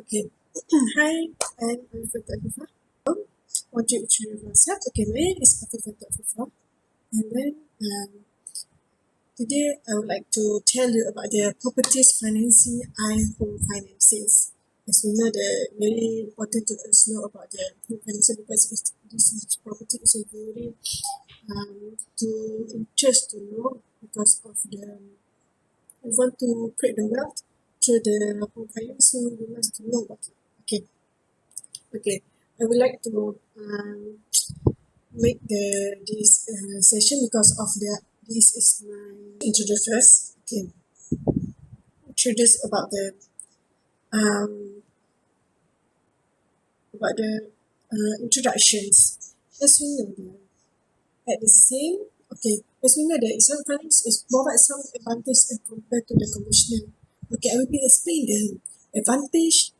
Okay. Hi, I'm Alifat Alifah. Want to introduce myself? Okay, my name is Alifat Alifah. And then today I would like to tell you about the properties financing and home finances. As we know, the very important to us know about the home financing because this is property is a very to interest to know because of the we want to create the wealth through the home finance, so we must know about it. Okay. Okay, I would like to make this session because of this is my introduce first. Okay, introduce um about the introductions. As we know, at the same as we know that Islam finance is provide some advantage as compared to the conventional. Okay, I will be explain the advantage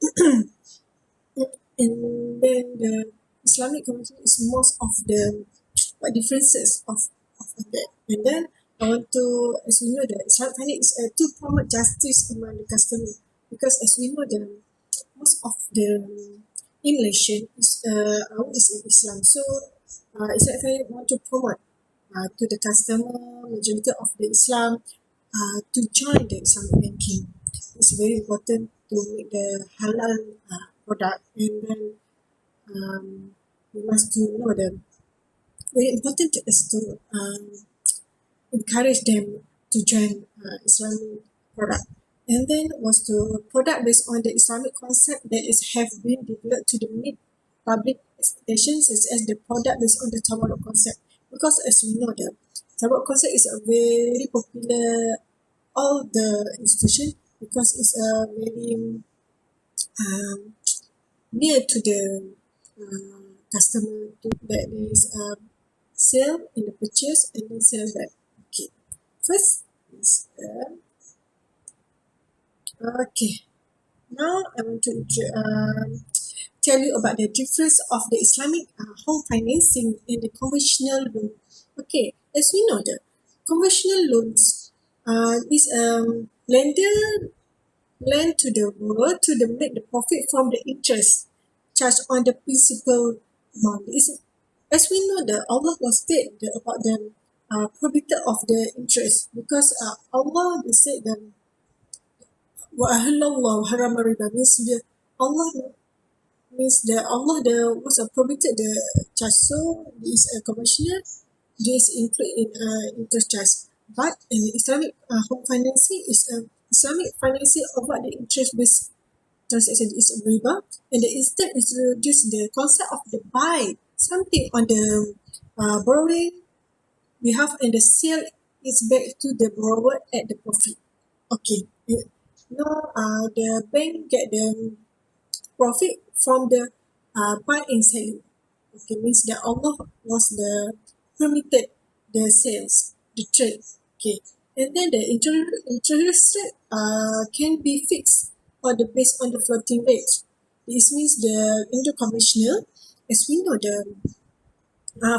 and then the Islamic community is most of the what differences of that. And then I want to, as we know, that Islamic finance is to promote justice among the customer because as we know, the most of the in Malaysia is in Islam. So Islamic finance want to promote to the customer majority of the Islam to join the Islamic banking. It's very important to make the halal product and then we must to know them. Very important to us to encourage them to join Islamic product. And then was to product based on the Islamic concept that is have been developed to the meet public expectations as the product based on the Tawarruk concept. Because as we know the Tawarruk concept is a very popular all the institution because it's a very um, near to the customer that is sale and the purchase and then sell back. Okay. First is okay. Now I want to tell you about the difference of the Islamic home financing and the conventional loan. Okay, as we know, the conventional loans is lender lend to the borrower to the make the profit from the interest charged on the principal amount. Is as we know, the Allah was state about the prohibited of the interest because Allah they said that wa ahallallahu harama riba means the Allah means the Allah the was prohibited the charge. So this commercial this include in interest charge. But in Islamic home financing is Islamic financing about the interest based transaction is riba and the instead is reduce the concept of the buy something on the borrowing behalf and the sale is back to the borrower at the profit. Okay. Now the bank get the profit from the buy and selling. Okay, means that Allah was the permitted the sales, the trade. Okay, and then the interest rate can be fixed or the based on the floating rate. This means the interconventional, as we know, the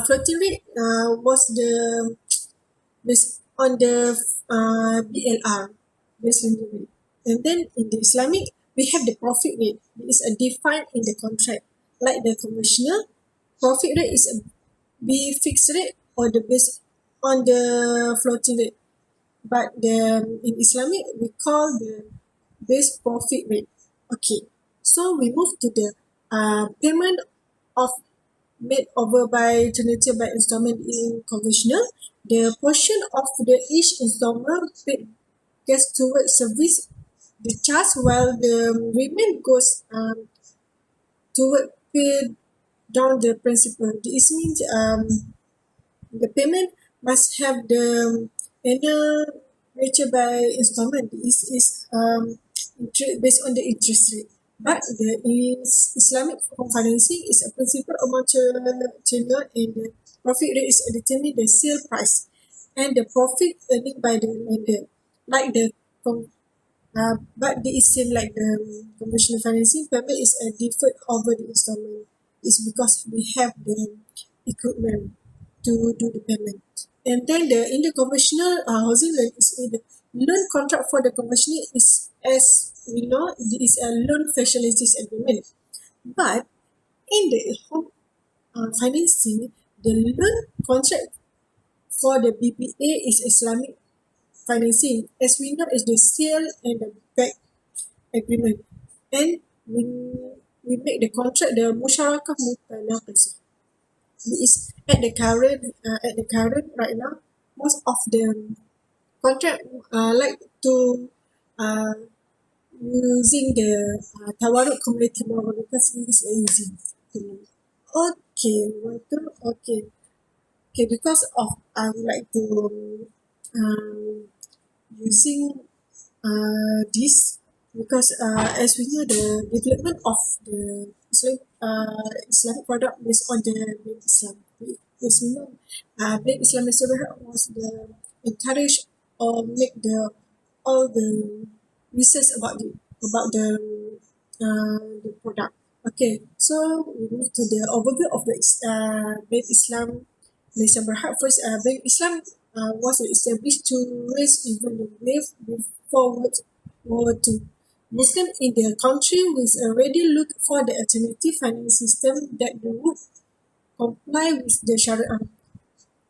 floating rate was the based on the BLR, based lending rate. And then in the Islamic, we have the profit rate. It is defined in the contract. Like the conventional, profit rate is a be fixed rate or the based on the floating rate. But the in Islamic, we call the base profit rate. Okay, so we move to the payment of made over by generated by installment in conventional. The portion of the each installment paid gets towards service the charge while the remainder goes toward pay down the principal. This means the payment must have the annual nature by installment. This is based on the interest rate. But the Islamic financing is a principal amount channel and the profit rate is determined the sale price and the profit earned by the lender. Like the but it is same like the conventional financing, payment is deferred over the installment. It's because we have the equipment to do the payment. And then in the conventional housing loan is in the loan contract for the conventional is as we know it is a loan facilities agreement. But in the home financing, the loan contract for the BPA is Islamic financing. As we know, is the sale and the back agreement. And we make the contract the musyarakah mutanaqisah. It is at the current right now, most of the contract like to uh, using the tawaruk community model because it is easy to know. Okay, okay. Okay, because of I would like to um, using this because as we know the development of the Islamic product based on the Bank Islam. As we know, Bank Islam Malaysia was the encourage or make the all the research about the product. Okay, so we move to the overview of the Bank Islam Malaysia Berhad. First, Bank Islam was established to raise even the wave before World War II. Muslims in the country will already look for the alternative finance system that would comply with the Sharia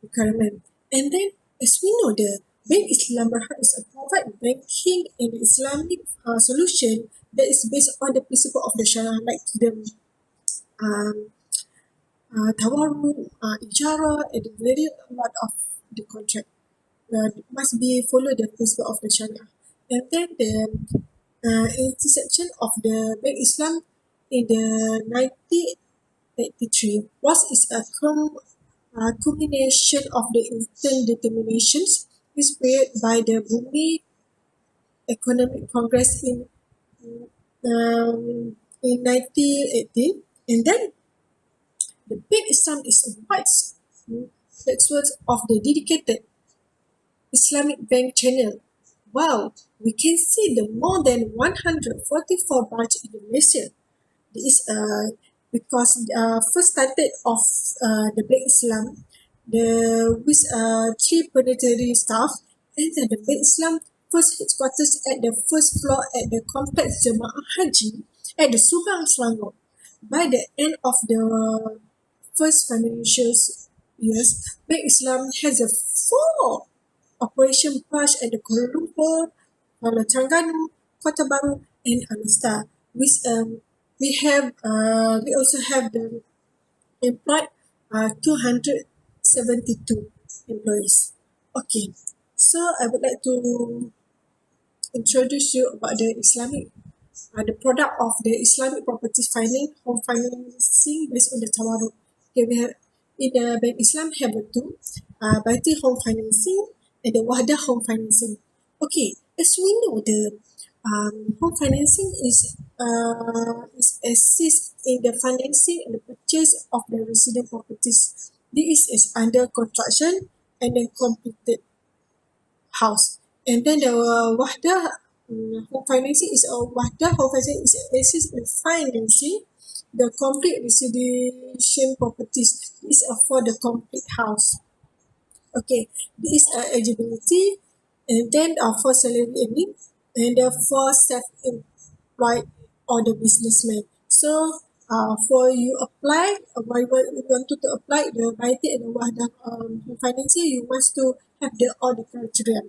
requirement. And then, as we know, the Bank Islam Berhad is a provide banking and Islamic solution that is based on the principle of the Sharia, like the um, tawarruk, ijara, and very lot of the contract must be follow the principle of the Sharia. And then the intersection of the Bank Islam in the 1983 was is a culmination of the instant determinations inspired by the Bumi Economic Congress in 1918. And then the Bank Islam is a wide network of the dedicated Islamic Bank channel. Wow, we can see the more than 144 branch in Malaysia. This is because first started of the Bank Islam, the with three planetary staff, and then the Bank Islam first headquarters at the first floor at the complex Jemaah Haji at the Subang Selangor. By the end of the first financial years, Bank Islam has a four operation branch at the Kuala Lumpur, Kuala Terengganu, Kota Baru, and Anista. With we also have the employed 272 employees. Okay, so I would like to introduce you about the Islamic the product of the Islamic property home financing based on the tawaruk. Okay, we have in the Bank Islam have the two, Baiti home financing and the Wahdah home financing. Okay, as we know, the home financing is assist in the financing and the purchase of the resident properties. This is under construction and then completed house. And then the Wahdah home financing is a Wahdah home financing is assist in financing the complete residential properties. This is for the complete house. Okay, this is eligibility, and then for salary earning, and for self-employed or the businessman. So, for you apply, why you wanted to apply the BIT and the Wahdah financing, you must to have the all the criteria.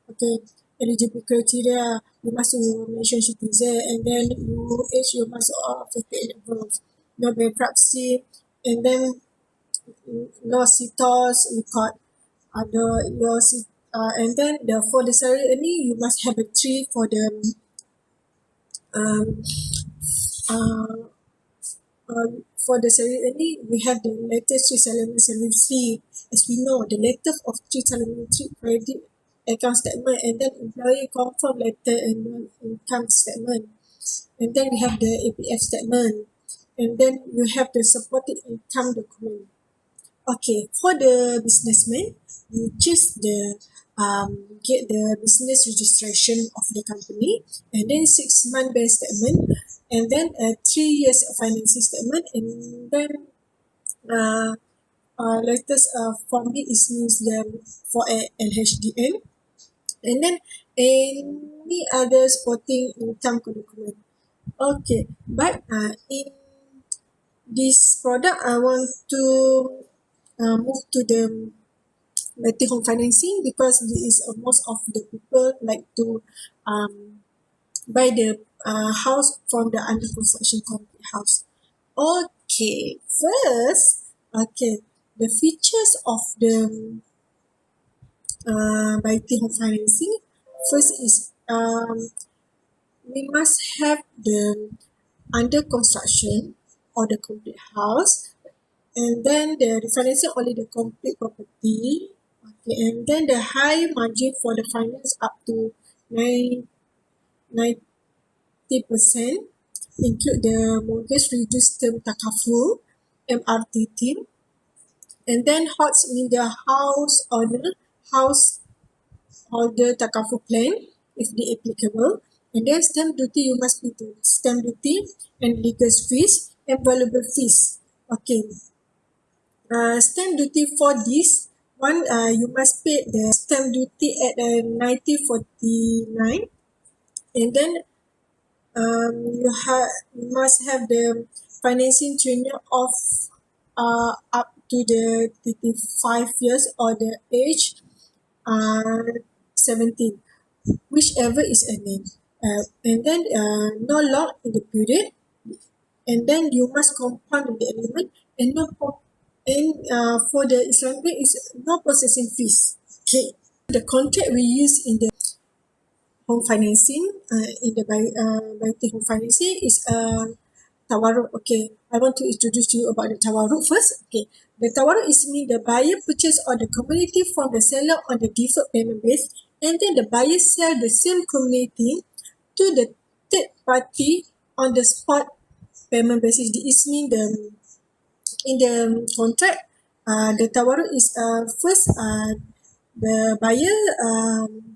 Okay, eligible criteria, you must be Malaysian citizen, and then you age you must 58 and above. No bankruptcy, and then no CTOS record other yours and then the for the salary earning you must have a three for the um uh, for the salary earning we have the latest three salary slip. As we know, the latest of three supplementary credit account statement, and then employee confirm letter and income statement, and then we have the APF statement, and then you have the supported income document. Okay, for the businessman, you choose the get the business registration of the company, and then 6 month bank statement, and then a 3 years financing statement, and then uh, latest form B is means the for a LHDN, And then any other supporting income document. Okay, but in this product, I want to move to the better home financing because this is most of the people like to um, buy the house from the under construction complete house. Okay, first, okay, the features of the better home financing. First is we must have the under construction or the complete house, and then the refinancing only the complete property. Okay, and then the high margin for the finance up to 90% include the mortgage reduced term takaful MRTT, and then HOTS mean the householder takaful plan if the applicable, and then stamp duty you must pay the stamp duty and legal fees and valuable fees. Okay, stamp duty for this one, you must pay the stamp duty at 1949, and then you must have the financing tenure of up to the 35 years or the age uh, 17, whichever is a name. And then no lock in the period, and then you must compound the element, and for the Islamic bank is no processing fees. Okay, the contract we use in the home financing, in the buy home financing is tawaruk. Okay, I want to introduce you about the tawaruk first. Okay, the tawaruk is mean the buyer purchase or the community from the seller on the deferred payment base, and then the buyer sell the same community to the third party on the spot payment basis. This mean the in the contract, the tawaruk is first the buyer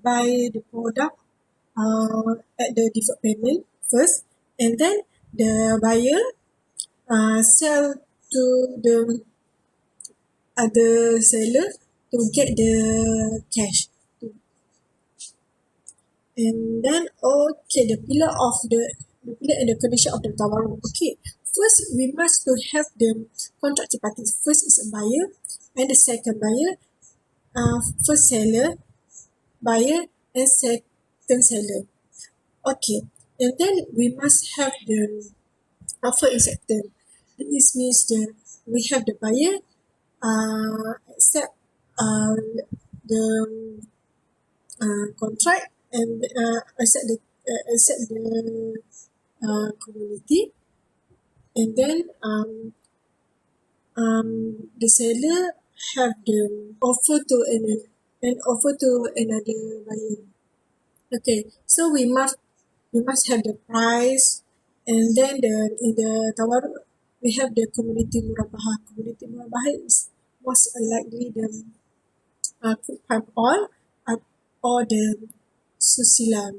buy the product at the deferred payment first, and then the buyer sell to the other seller to get the cash. And then okay, the pillar and the condition of the tawaruk. Okay, first we must to have the contracting parties. First is a buyer, and the second buyer, first seller, buyer, and second seller. Okay, and then we must have the offer acceptance. This means we have the buyer accept the contract and accept the community, and then the seller have the offer to offer to another buyer. Okay, so we must have the price, and then in the tawaruk we have the community murabahah. Community murabahah is most likely the quick pipe oil or the susila.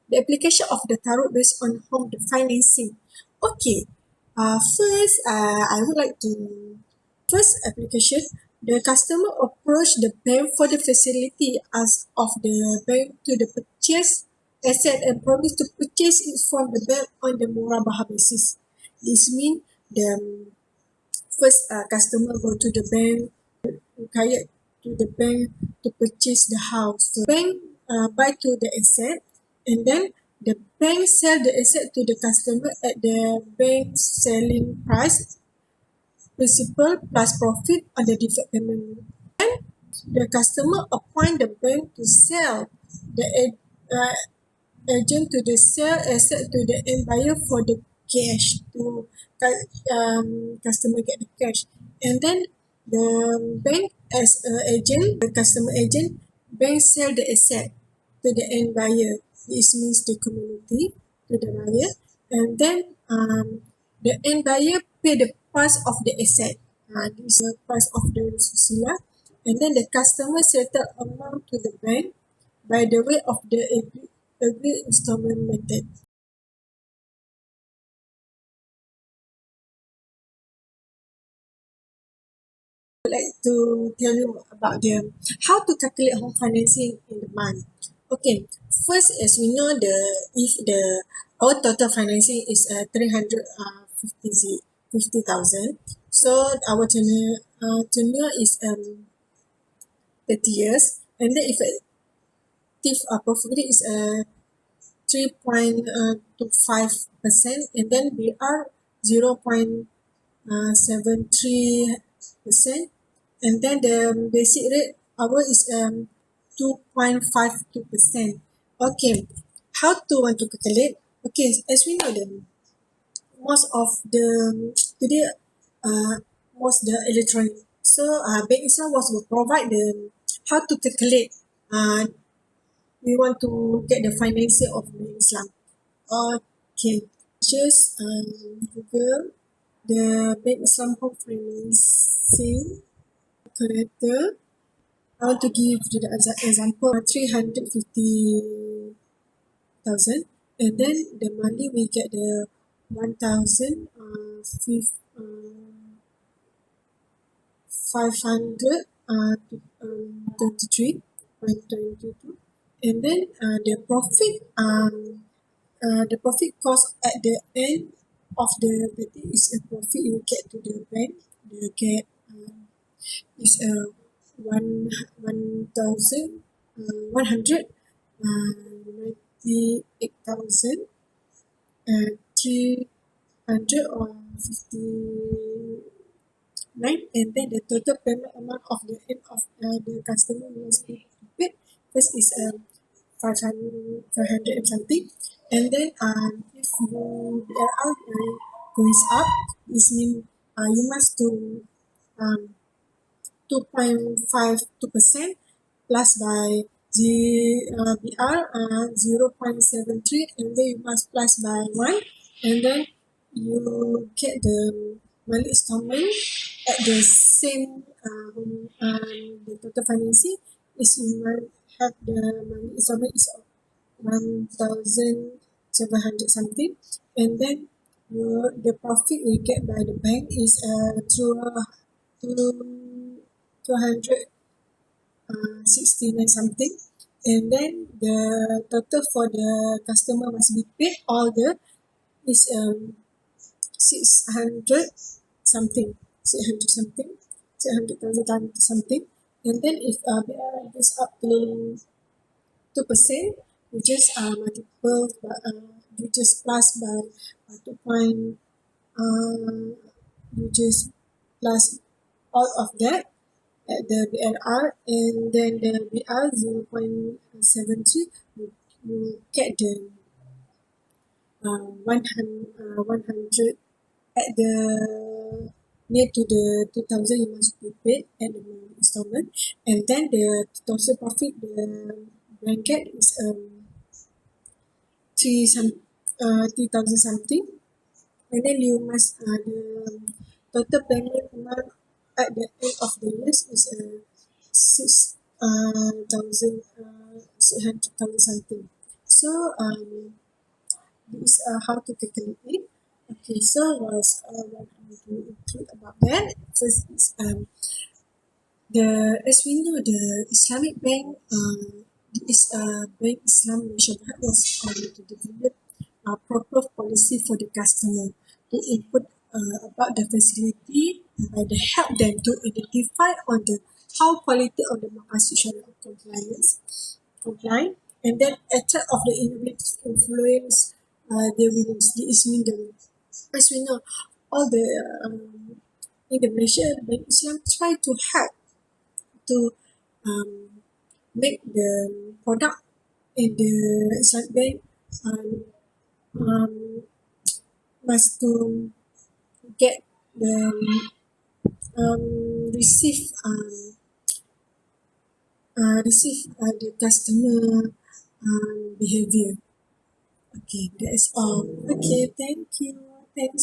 The application of the tarot based on home financing. Okay, first I would like to first application. The customer approach the bank for the facility as of the bank to the purchase asset and promise to purchase it from the bank on the murabahah basis. This means the first customer go to the bank, required to the bank to purchase the house. So bank buy to the asset, and then the bank sell the asset to the customer at the bank selling price, principal plus profit on the deferred payment. The customer appoint the bank to sell the agent to the sell asset to the end buyer for the cash to customer get the cash, and then the bank as a agent, the customer agent, bank sell the asset to the end buyer. This means the community to the buyer, and then the end buyer pay the price of the asset. This is the price of the susila, and then the customer settle amount to the bank by the way of the agreed installment method. would like to tell you about the how to calculate home financing in the month. Okay, first as we know if the our total financing is 350,000, so our tenure is 30 years, and then if profit is 3.25%, and then we are 0.73%, and then the basic rate our is 2.52%. Okay, how to want to calculate? Okay, as we know most of the today most the electronic, so bank itself was will provide the how to calculate uh, we want to get the financing of the Islam. Okay, just Google the Bank Islam Home Financing Calculator. I want to give you the example 350,000, and then the monthly we get the 1,000 500 23.22, and then the profit cost at the end of the thing is a profit you get to the bank. You get is 1,000 100 98,000 300 or 59, and then the total payment amount of the end of the customer must be paid. First is 500 and something, and then if you are goes up, this means you must do 2.52% plus by BR 0.73, and then you must plus by 1, and then you get the monthly installment at the same the total financing is you might have the monthly installment is 1,700 something, and then the profit we get by the bank is two 269 something, and then the total for the customer must be paid all the is 600 something, 600 something, 600,000 something, and then if BR goes up to 2%, you just multiple you just plus by 2 point you just plus all of that at the BRR, and then the BR 0.73, you get the 100 at the near to the 2,000 you must be paid at the installment, and then the total profit the blanket is 3,000 something, and then you must the total payment amount at the end of the year is 600,000 something. So this is how to calculate it. Okay, so was what I want to include about that. First is the as we know the Islamic Bank is Bank Islam Malaysia Berhad was to develop a proper policy for the customer to input about the facility by the help them to identify on the how quality of the maqasid syariah comply, and then attack of the innovative influence they will this mean the as we know all the in the Malaysia Bank Islam try to help to um, make the product in the Islamic Bank um, um, must to get the receive the customer behavior. Okay, that is all. Okay, thank you. Thanks